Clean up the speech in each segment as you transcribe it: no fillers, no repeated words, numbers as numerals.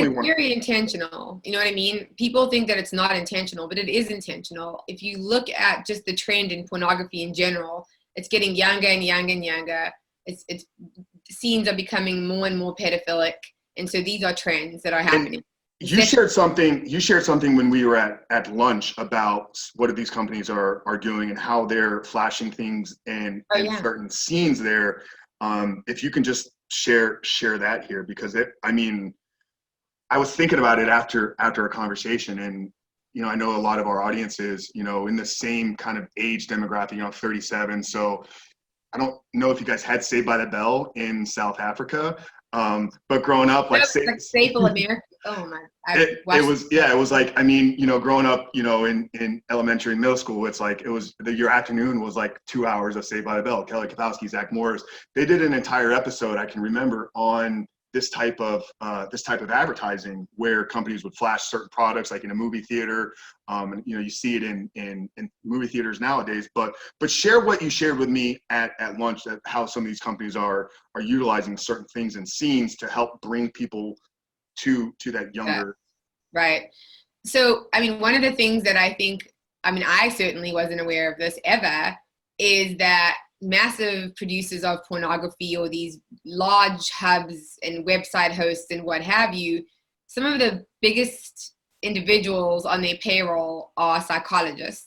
definitely it's very intentional. You know what I mean? People think that it's not intentional, but it is intentional. If you look at just the trend in pornography in general, it's getting younger and younger and younger. It's scenes are becoming more and more pedophilic, and so these are trends that are happening. You shared something when we were at lunch about what these companies are doing and how they're flashing things and certain scenes there. If you can just share that here, because I was thinking about it after our conversation, and I know a lot of our audience is in the same kind of age demographic, 37. So I don't know if you guys had Saved by the Bell in South Africa, but growing up, like staple America. Oh my! It was like, growing up, in elementary and middle school, it's like your afternoon was like 2 hours of Saved by the Bell. Kelly Kapowski, Zach Morris, they did an entire episode I can remember on this type of advertising where companies would flash certain products, like in a movie theater. And you see it in movie theaters nowadays. But share what you shared with me at lunch, that how some of these companies are utilizing certain things and scenes to help bring people to that younger. Right. So, one of the things that I certainly wasn't aware of this ever, is that massive producers of pornography, or these large hubs and website hosts and what have you, some of the biggest individuals on their payroll are psychologists.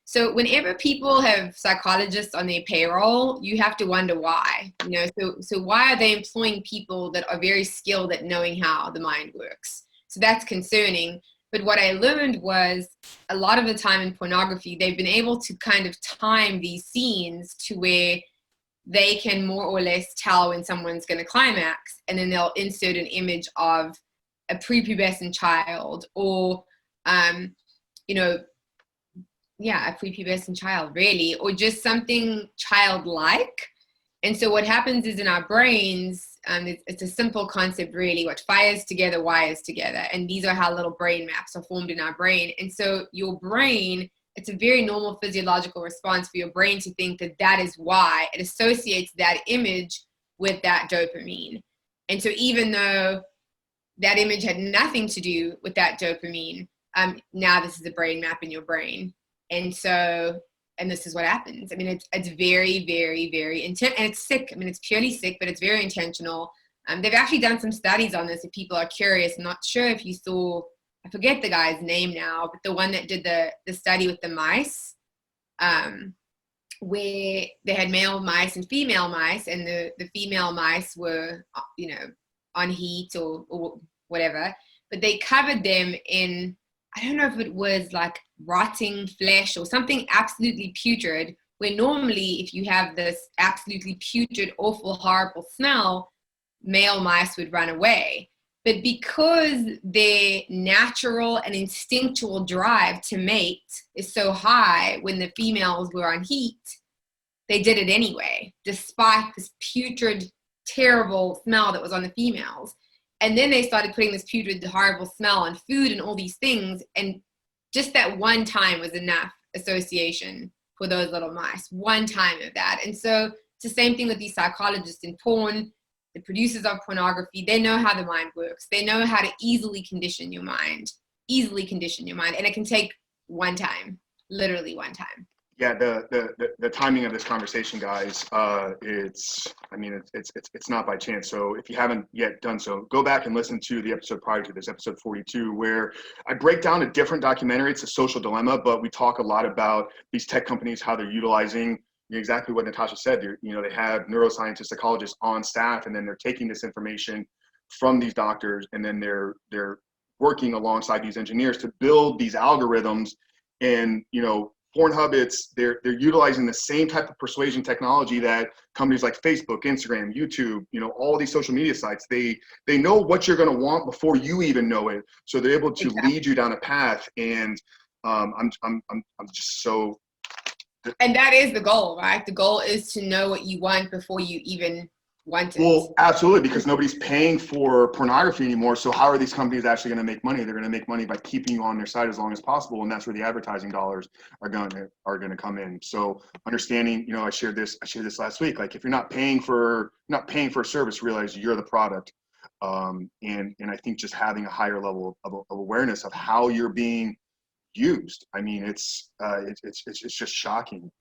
So whenever people have psychologists on their payroll, you have to wonder why. So why are they employing people that are very skilled at knowing how the mind works? So that's concerning. But what I learned was, a lot of the time in pornography, they've been able to kind of time these scenes to where they can more or less tell when someone's going to climax, and then they'll insert an image of a prepubescent child, or a prepubescent child, really, or just something childlike. And so what happens is, in our brains, it's a simple concept, really. What fires together wires together. And these are how little brain maps are formed in our brain. And so your brain, it's a very normal physiological response for your brain to think that that is why it associates that image with that dopamine. And so even though that image had nothing to do with that dopamine, now this is a brain map in your brain. And this is what happens. It's very, very, very intense, and it's sick. It's purely sick, but it's very intentional. They've actually done some studies on this, if people are curious. I'm not sure if you saw, I forget the guy's name now, but the one that did the study with the mice, where they had male mice and female mice, and the female mice were, on heat or whatever, but they covered them in, I don't know if it was like rotting flesh or something absolutely putrid, where normally if you have this absolutely putrid, awful, horrible smell, male mice would run away. But because their natural and instinctual drive to mate is so high when the females were on heat, they did it anyway, despite this putrid, terrible smell that was on the females. And then they started putting this putrid, horrible smell on food and all these things. And just that one time was enough association for those little mice. One time of that. And so it's the same thing with these psychologists in porn, the producers of pornography. They know how the mind works. They know how to easily condition your mind. And it can take one time, literally one time. Yeah, the timing of this conversation, guys, it's not by chance. So if you haven't yet done so, go back and listen to the episode prior to this, episode 42, where I break down a different documentary. It's a social dilemma, but we talk a lot about these tech companies, how they're utilizing exactly what Natasha said. They have neuroscientists, psychologists on staff, and then they're taking this information from these doctors, and then they're working alongside these engineers to build these algorithms. And Pornhub, they're utilizing the same type of persuasion technology that companies like Facebook, Instagram, YouTube, all these social media sites, they know what you're going to want before you even know it. So they're able to lead you down a path. And I'm just so. And that is the goal, right? The goal is to know what you want before you even want it. Well, absolutely, because nobody's paying for pornography anymore. So how are these companies actually going to make money? They're going to make money by keeping you on their site as long as possible, and that's where the advertising dollars are going to come in. So understanding, I shared this last week. Like, if you're not paying for a service, realize you're the product And I think just having a higher level of awareness of how you're being used. I mean, it's just shocking.